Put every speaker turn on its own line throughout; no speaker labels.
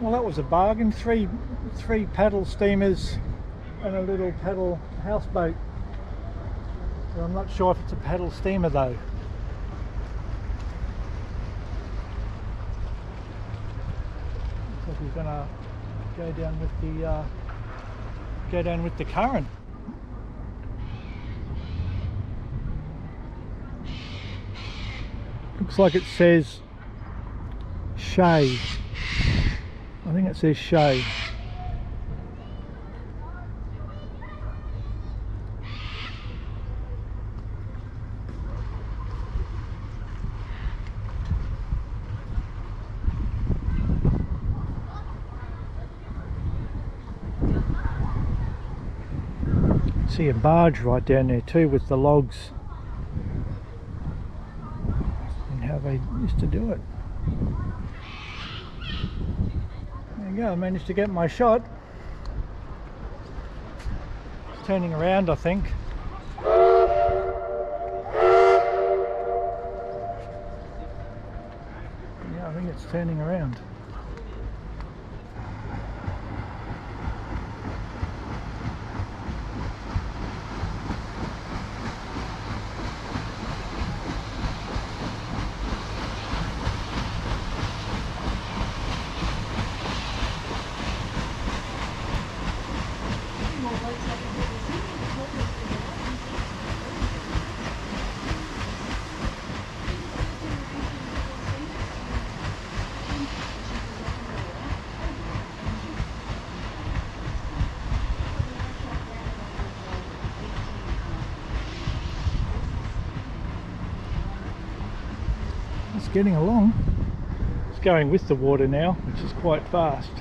Well, that was a bargain. Three paddle steamers and a little paddle houseboat. So I'm not sure if it's a paddle steamer though. Looks like he's gonna go down with the current. Looks like it says Shay. I think it says Shay. See a barge right down there too with the logs and how they used to do it. There you go, I managed to get my shot. It's turning around, I think. Yeah, I think it's turning around. It's getting along. It's going with the water now, which is quite fast.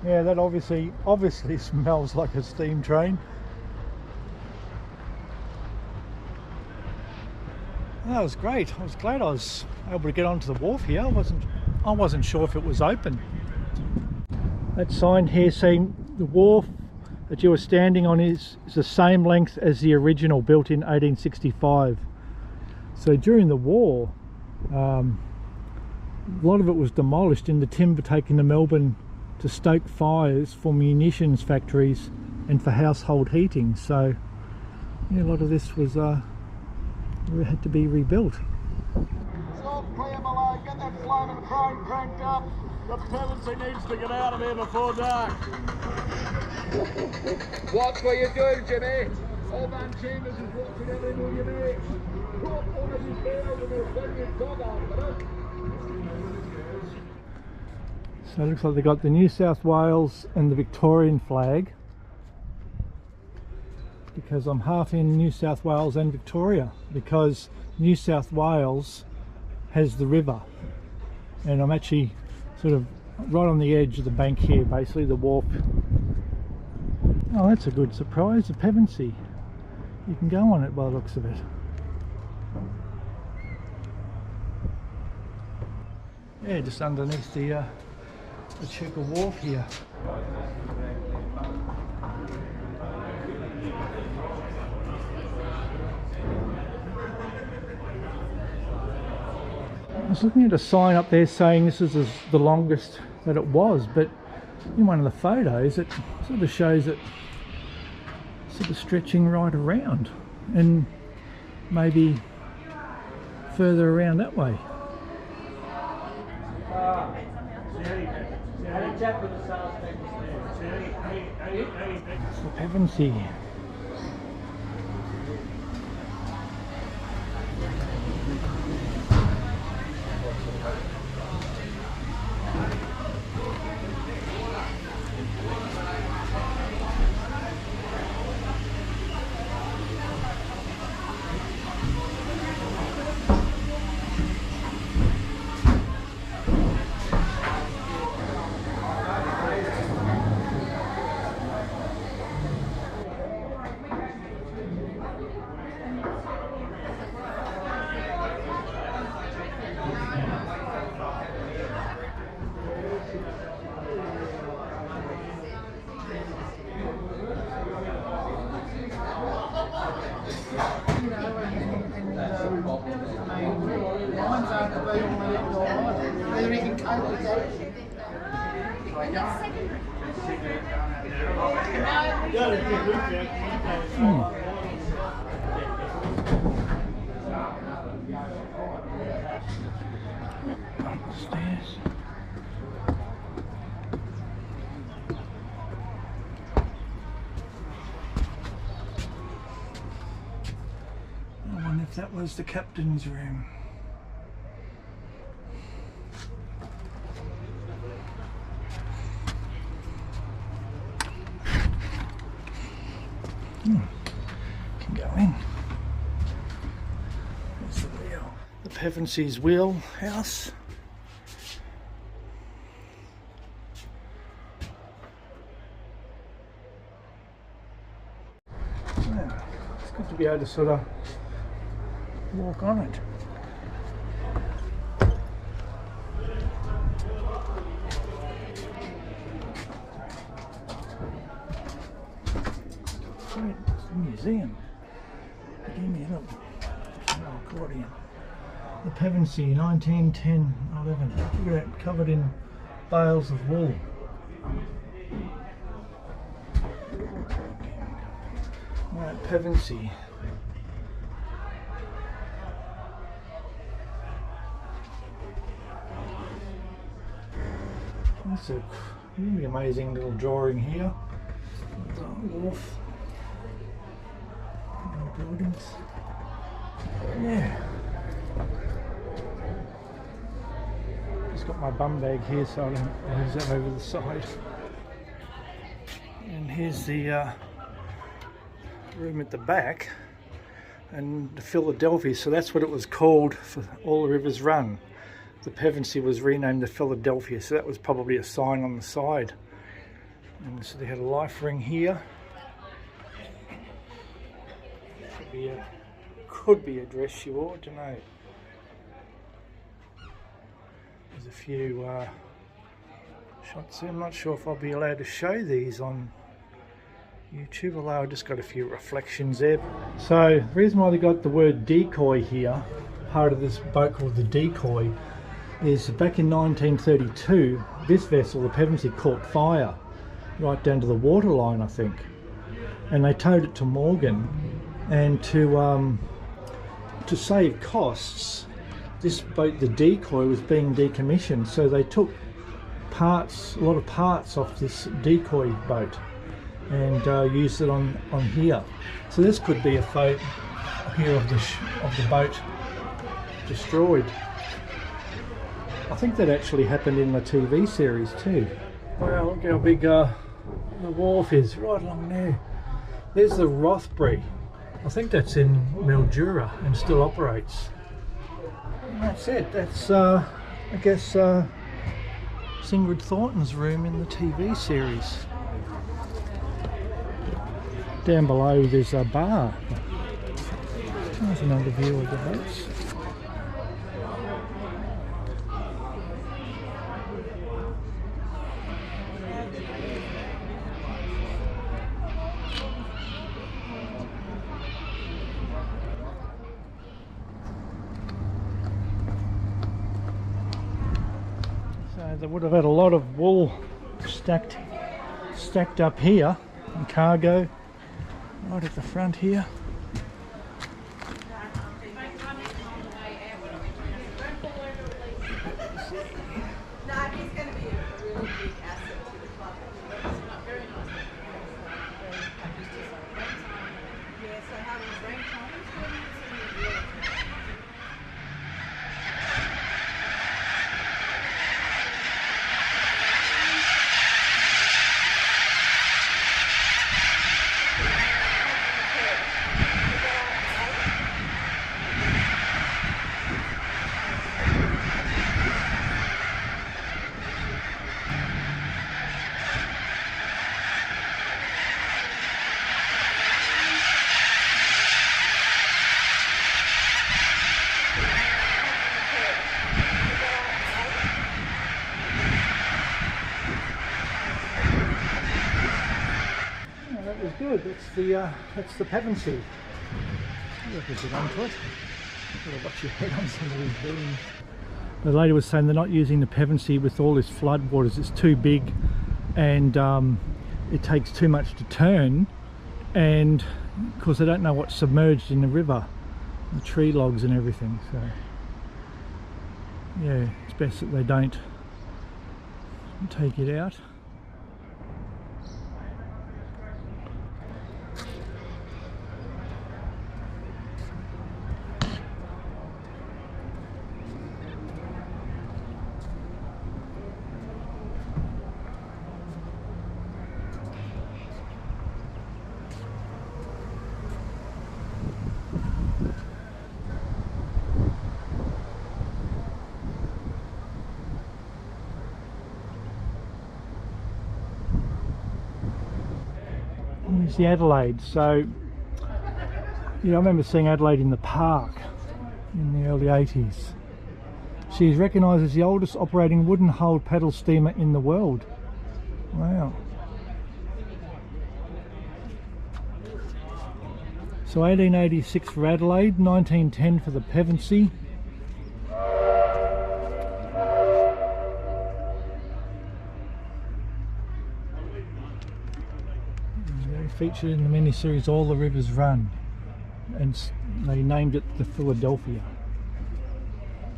Yeah, that obviously smells like a steam train. That was great. I was glad I was able to get onto the wharf here. I wasn't sure if it was open. That sign here saying the wharf that you were standing on is the same length as the original, built in 1865. So during the war, a lot of it was demolished and the timber taken to Melbourne to stoke fires for munitions factories and for household heating. So yeah, a lot of this was had to be rebuilt.
It's all clear below. Get that flame and crane cranked up. The Pevensey needs to get out of here before dark. Watch what you're doing, Jimmy. Old man Chambers is watching every move you make. Drop one of his tails and he'll send your dog out.
So it looks like they got the New South Wales and the Victorian flag, because I'm half in New South Wales and Victoria, because New South Wales has the river and I'm actually sort of right on the edge of the bank here, basically the wharf. Oh, that's a good surprise, the Pevensey. You can go on it by the looks of it. Yeah, just underneath the Echuca Wharf here. I was looking at a sign up there saying this is the longest that it was, but in one of the photos it sort of shows it sort of stretching right around and maybe further around that way. It's the Pevensey. Upstairs. I wonder if that was the captain's room. Can go in. There's the wheel. The Pevensey's wheel house. Yeah, it's good to be able to sort of walk on it. Great, it's a museum. Give me a look. Accordion. The Pevensey, 1910-11. Look at that, covered in bales of wool. Right, Pevensey. That's a really amazing little drawing here. The wharf. Buildings. Yeah. Just got my bum bag here, so I'll lose that over the side. And here's the room at the back, and the Philadelphia. So that's what it was called for All the Rivers Run. The Pevensey was renamed the Philadelphia, so that was probably a sign on the side. And so they had a life ring here. Could be a dress she wore, I don't know. There's a few shots there. I'm not sure if I'll be allowed to show these on YouTube, although I just got a few reflections there. So the reason why they got the word decoy here, part of this boat called the Decoy, is back in 1932 this vessel, the Pevensey, caught fire right down to the waterline, I think, and they towed it to Morgan. And to save costs, this boat, the Decoy, was being decommissioned, so they took parts, a lot of parts off this Decoy boat, and used it on here. So this could be a photo here of the boat destroyed. I think that actually happened in the TV series too. Wow, look how big the wharf is right along there. There's the Rothbury. I think that's in Mildura and still operates. And that's it. That's I guess Ingrid Thornton's room in the TV series. Down below there's a bar. There's another view of the boats. They would have had a lot of wool stacked up here, and cargo right at the front here. Good. That's the Pevensey. Look a bit onto it. Gotta watch your head on some of these beams. The lady was saying they're not using the Pevensey with all this flood waters. It's too big, and it takes too much to turn, and of course they don't know what's submerged in the river, the tree logs and everything. So yeah, it's best that they don't take it out. Here's the Adelaide. So, yeah, I remember seeing Adelaide in the park in the early 80s. She is recognised as the oldest operating wooden-hulled paddle steamer in the world. Wow. So 1886 for Adelaide, 1910 for the Pevensey. Featured in the miniseries All the Rivers Run, and they named it the Philadelphia.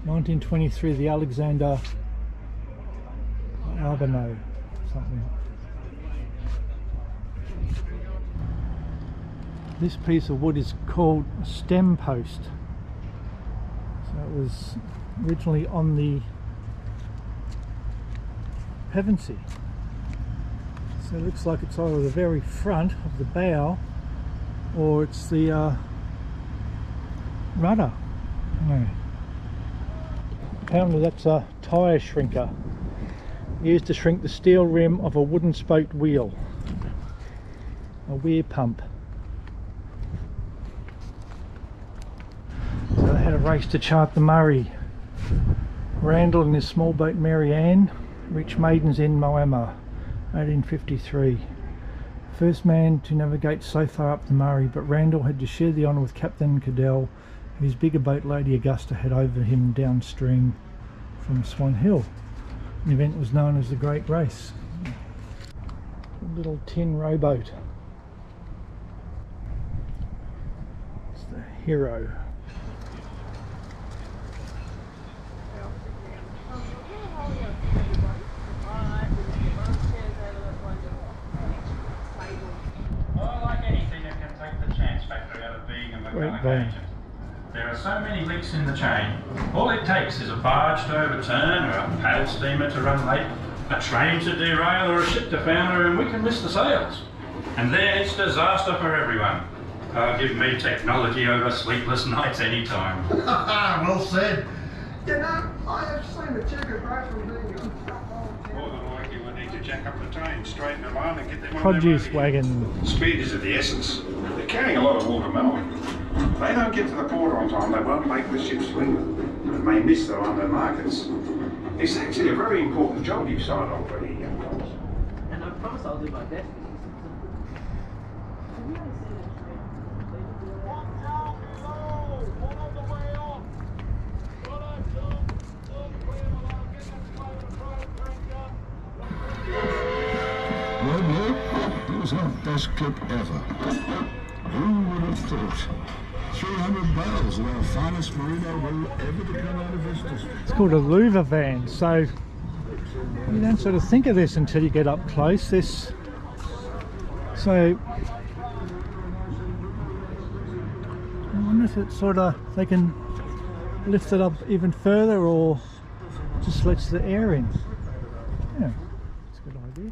1923 the Alexander Arbonneau something. This piece of wood is called a stem post. So it was originally on the Pevensey. So it looks like it's either the very front of the bow or it's the rudder. No. Apparently that's a tyre shrinker used to shrink the steel rim of a wooden spoked wheel. A weir pump. So they had a race to chart the Murray. Randall and his small boat Mary Ann reached Maiden's End, Moama, 1853. First man to navigate so far up the Murray, but Randall had to share the honour with Captain Cadell, whose bigger boat Lady Augusta had over him downstream from Swan Hill. The event was known as the Great Race. A little tin rowboat. It's the Hero. Great van.
There are so many links in the chain. All it takes is a barge to overturn, or a paddle steamer to run late, a train to derail, or a ship to founder, and we can miss the sails. And then it's disaster for everyone. Give me technology over sleepless nights anytime.
Well said. You know, I have seen the checkered race from being
More than likely we need to jack up the train, straighten the line and get them on
Produce
their way.
wagon.
Speed is of the essence. They're carrying a lot of watermelon. If they don't get to the port on time, they won't make the ship swing and may miss the London markets. It's actually a very important job you've signed on for here, young fellas.
And I promise I'll do my best.
Well, Blake, it was our best clip ever. Who would have thought? 300 barrels of our finest merino wool ever to come out of Vistas.
It's called a louver van, so you don't sort of think of this until you get up close. So I wonder if it's sort of, they can lift it up even further or just lets the air in. Yeah, that's a good idea.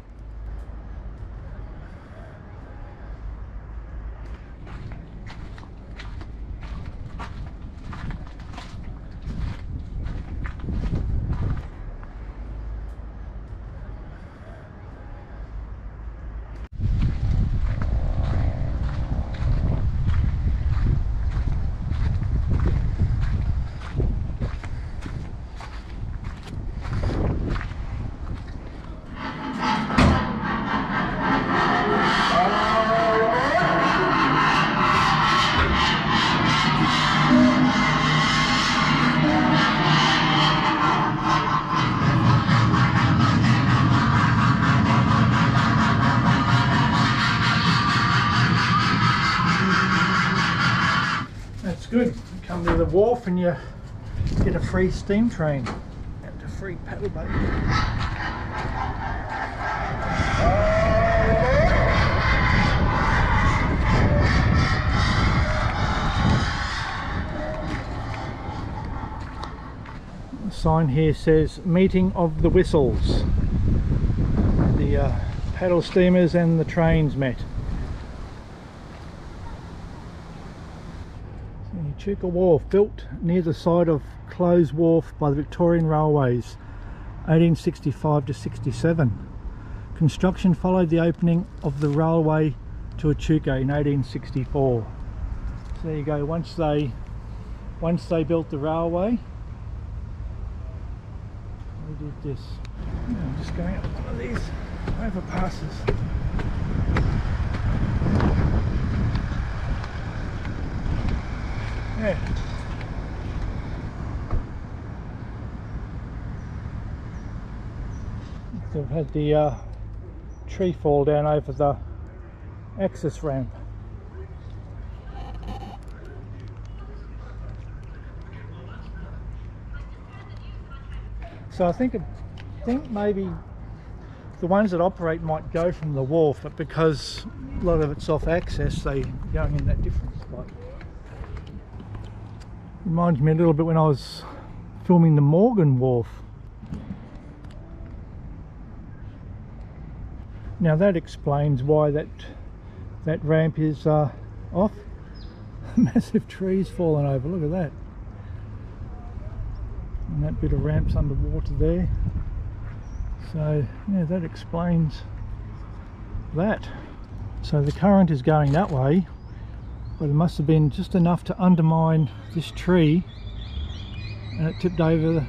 wharf and you get a free steam train and a free paddle boat. The sign here says meeting of the whistles. The paddle steamers and the trains met. Echuca Wharf, built near the site of closed wharf by the Victorian Railways, 1865 to 67. Construction followed the opening of the railway to Echuca in 1864. So there you go. Once they built the railway, they did this. I'm just going up one of these overpasses. Yeah. They've had the tree fall down over the access ramp. So I think maybe the ones that operate might go from the wharf, but because a lot of it's off access, they're going in that different spot. Reminds me a little bit when I was filming the Morgan Wharf. Now that explains why that ramp is off. Massive trees falling over, look at that. And that bit of ramp's underwater there. So yeah, that explains that. So the current is going that way, but it must have been just enough to undermine this tree and it tipped over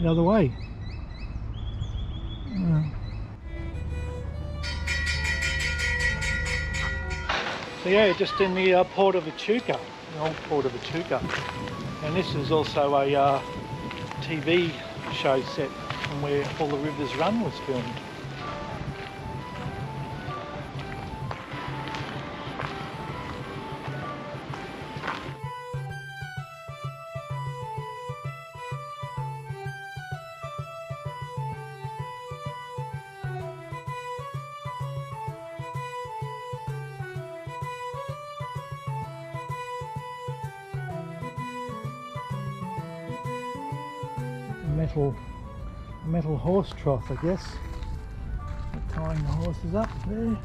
the other way. So yeah, just in the port of Echuca, the old port of Echuca. And this is also a TV show set from where All the Rivers Run was filmed. Metal horse trough, I guess. They're tying the horses up there.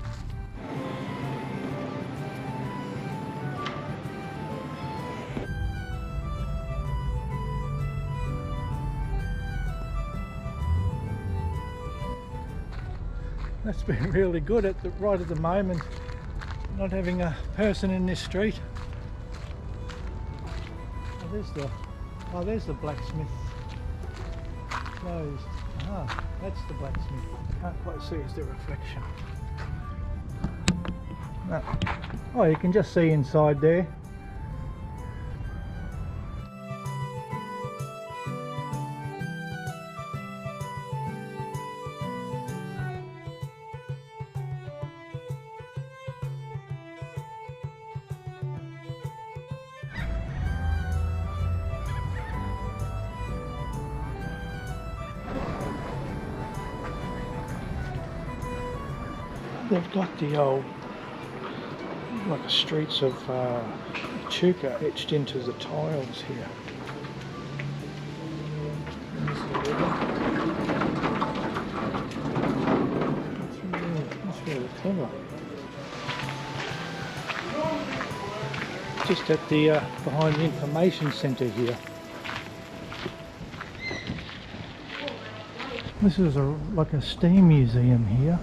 That's been really good right at the moment, not having a person in this street. Oh, there's the blacksmith. Closed. Ah, that's the blacksmith. Can't quite see, is the reflection. No. Oh, you can just see inside there. They've got the old, like the streets of Echuca etched into the tiles here. That's really clever. Just at the behind the information centre here. This is like a steam museum here.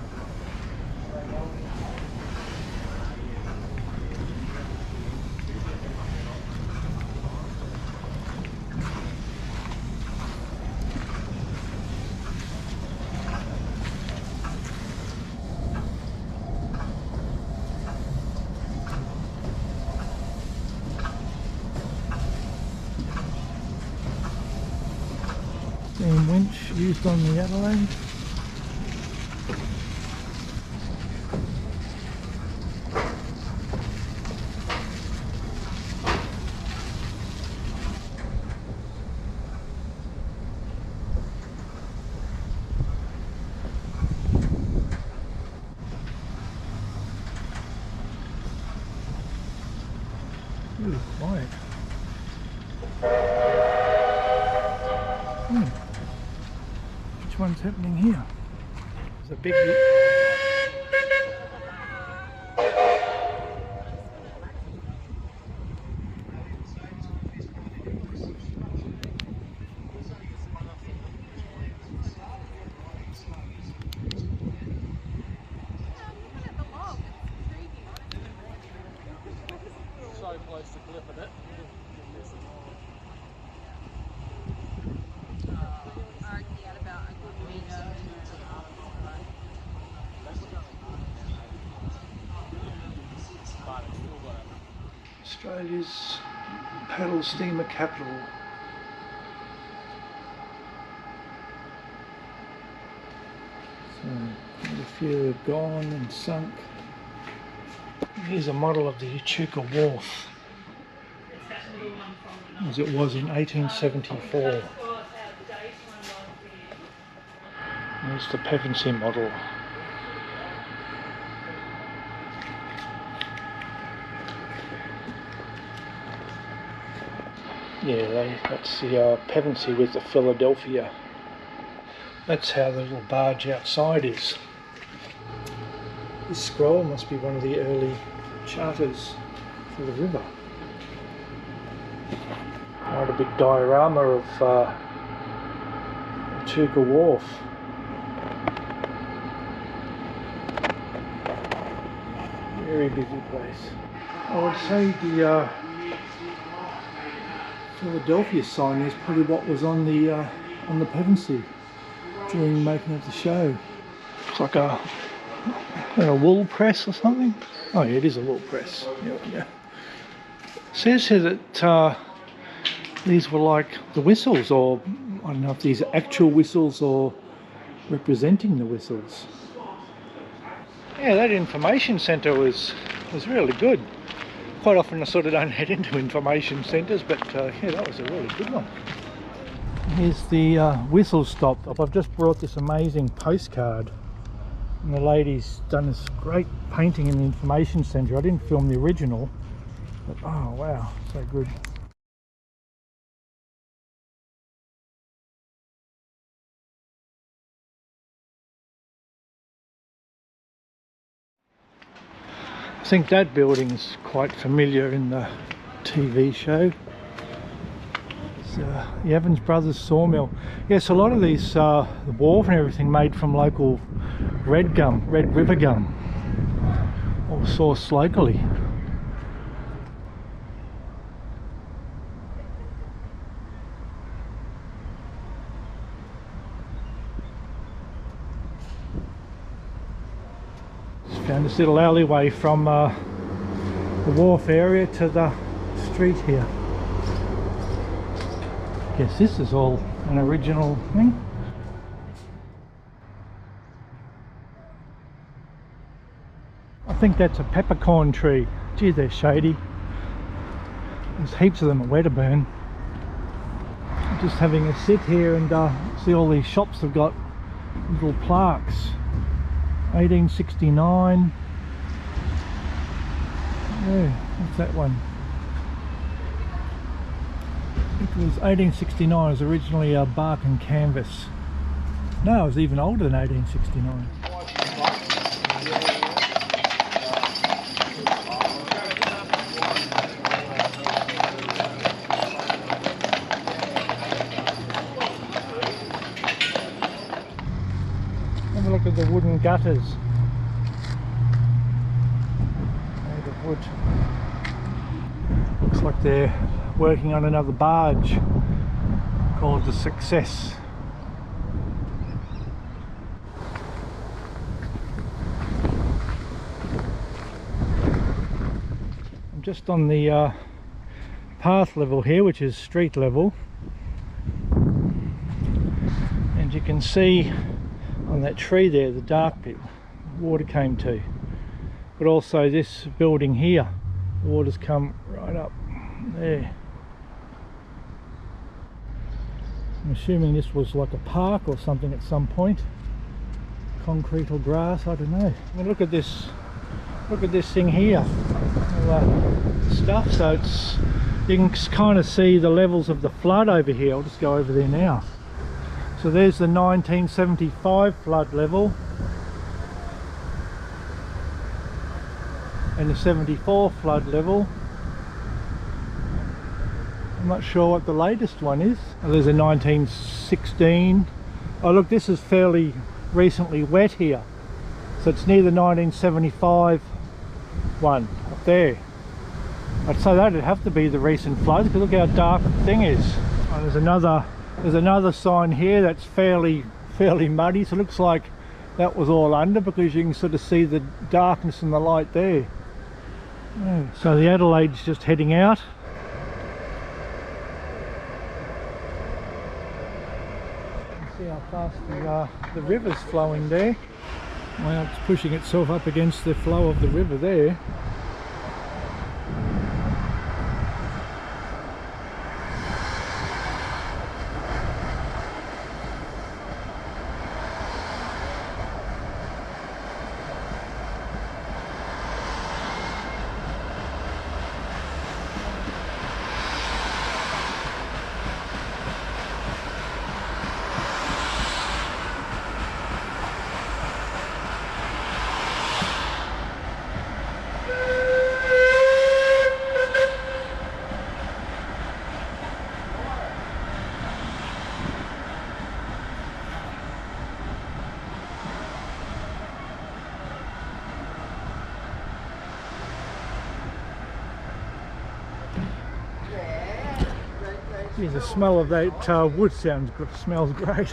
Steam winch used on the Adelaide. one's happening here. There's a big...
So close to clipping it.
Australia's paddle steamer capital. So quite a few have gone and sunk. Here's a model of the Echuca Wharf as it was in 1874. There's the Pevensey model. Yeah, that's the Pevensey with the Philadelphia. That's how the little barge outside is. This scroll must be one of the early charters for the river. Quite a big diorama of Echuca Wharf. Very busy place. I would say the Philadelphia sign is probably what was on the Pevensey during making of the show. It's like a wool press or something. Oh yeah, it is a wool press. Yeah. It says here that these were like the whistles, or I don't know if these are actual whistles or representing the whistles. Yeah, that information centre was really good. Quite often I sort of don't head into information centres, but yeah, that was a really good one. Here's the whistle stop. I've just brought this amazing postcard, and the lady's done this great painting in the information centre. I didn't film the original, but oh wow, so good. I think that building's quite familiar in the TV show. It's the Evans Brothers sawmill. Yes, a lot of these, the wharf and everything, made from local red river gum, all sourced locally. Found this little alleyway from the wharf area to the street here. Guess this is all an original thing. I think that's a peppercorn tree. Gee, they're shady. There's heaps of them at Wedderburn. Just having a sit here and see all these shops have got little plaques. 1869. Yeah, what's that one? It was 1869. It was originally bark and canvas. No, it was even older than 1869. Have a look at the wooden gutters made of wood. Looks like they're working on another barge called the Success. I'm just on the path level here, which is street level, and you can see on that tree there the dark bit water came to, but also this building here, the water's come right up there. I'm assuming this was like a park or something at some point, concrete or grass, I don't know. I mean, look at this thing here, all stuff. So it's, you can kind of see the levels of the flood over here. I'll just go over there now. So there's the 1975 flood level and the 74 flood level. I'm not sure what the latest one is. Oh, there's a 1916. Oh look, this is fairly recently wet here. So it's near the 1975 one up there. I'd say that'd have to be the recent flood because look how dark the thing is. Oh, there's another sign here that's fairly muddy. So it looks like that was all under because you can sort of see the darkness and the light there. Yeah. So the Adelaide's just heading out. See how fast the river's flowing there. Well, it's pushing itself up against the flow of the river there. Geez, the smell of that wood smells great.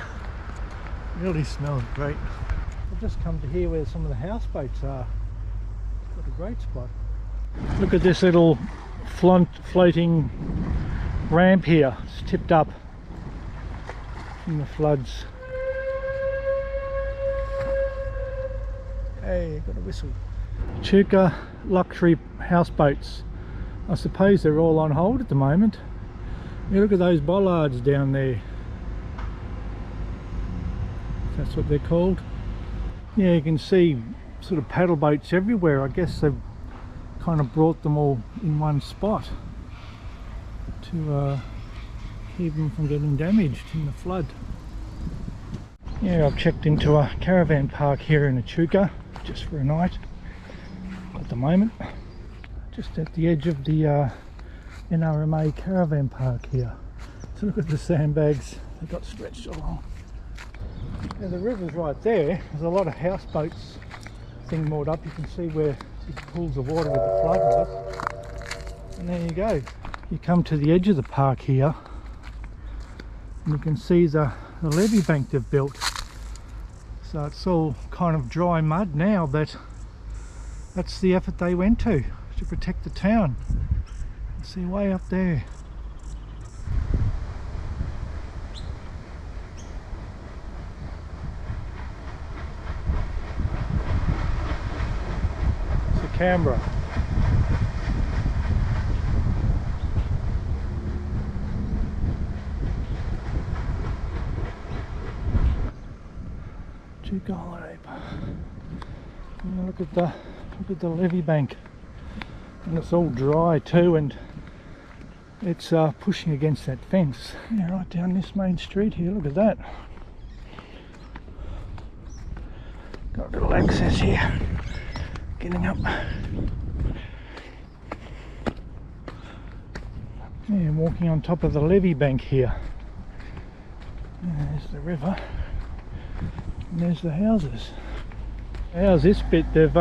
Really smells great. I've just come to here where some of the houseboats are. It's got a great spot. Look at this little floating ramp here. It's tipped up from the floods. Hey, got a whistle. Echuca luxury houseboats. I suppose they're all on hold at the moment. Yeah, look at those bollards down there. That's what they're called. Yeah, you can see sort of paddle boats everywhere. I guess they've kind of brought them all in one spot to keep them from getting damaged in the flood. Yeah, I've checked into a caravan park here in Echuca just for a night at the moment. Just at the edge of the NRMA caravan park here. So look at the sandbags they got stretched along. Now the river's right there. There's a lot of houseboats thing moored up. You can see where big pools of water with the flood was. And there you go. You come to the edge of the park here and you can see the levee bank they've built. So it's all kind of dry mud now, but that's the effort they went to protect the town. See, way up there. It's Canberra. Echuca holiday park. Look at the levee bank. And it's all dry too, and it's pushing against that fence. Yeah, right down this main street here, look at that. Got a little access here. Getting up. Yeah, walking on top of the levee bank here. There's the river. And there's the houses. How's this bit? They've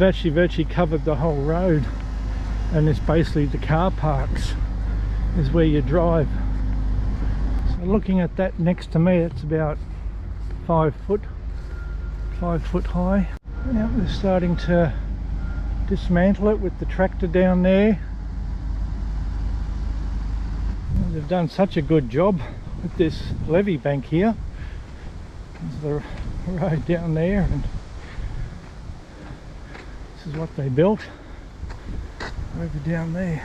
actually virtually covered the whole road, and it's basically the car parks is where you drive. So looking at that next to me, it's about 5 foot high. Now they're starting to dismantle it with the tractor down there. And they've done such a good job with this levee bank here. There's the road down there, and this is what they built over down there.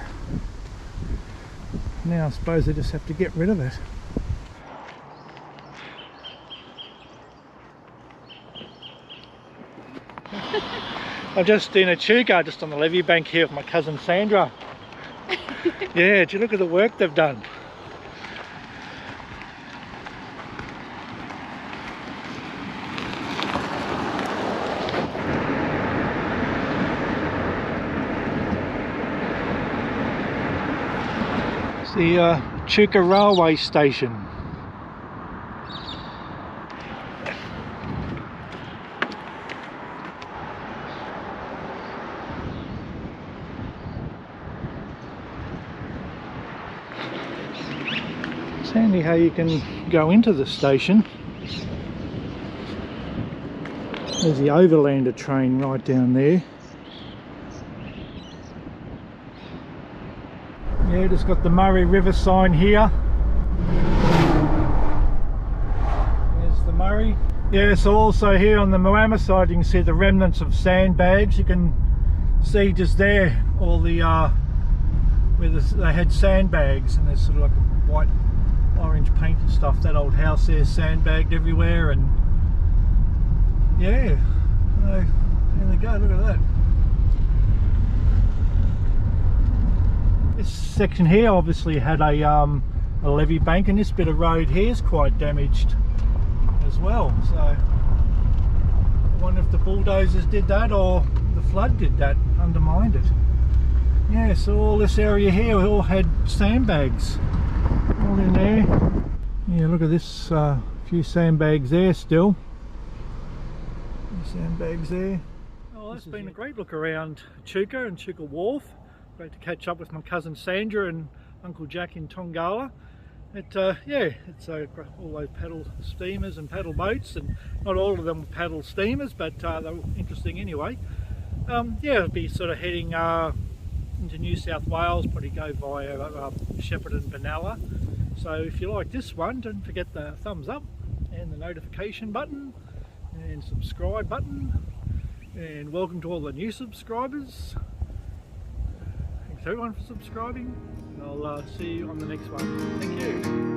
Now I suppose they just have to get rid of it. I'm just in Echuca, just on the levee bank here with my cousin Sandra. Yeah, do you look at the work they've done? The Echuca railway station. It's handy how you can go into the station. There's the overlander train right down there. Yeah, just got the Murray River sign here. There's the Murray. Yeah, so also here on the Moama side you can see the remnants of sandbags. You can see just there all the where they had sandbags, and there's sort of like a white orange paint and stuff. That old house there sandbagged everywhere, and yeah, there they go, look at that. This section here obviously had a levee bank, and this bit of road here is quite damaged as well. So I wonder if the bulldozers did that or the flood did that, undermined it. Yeah, so all this area here all had sandbags all in there. Yeah, look at this, few sandbags there still. Sandbags there. Oh, that's been a great look around Echuca and Echuca Wharf. Great to catch up with my cousin Sandra and Uncle Jack in Tongala. Yeah, it's all those paddle steamers and paddle boats, and not all of them were paddle steamers, but they were interesting anyway. Yeah, it'll be sort of heading into New South Wales, probably go via Shepparton and Benalla. So if you like this one, don't forget the thumbs up and the notification button and subscribe button, and welcome to all the new subscribers. Thanks everyone for subscribing, and I'll see you on the next one. Thank you.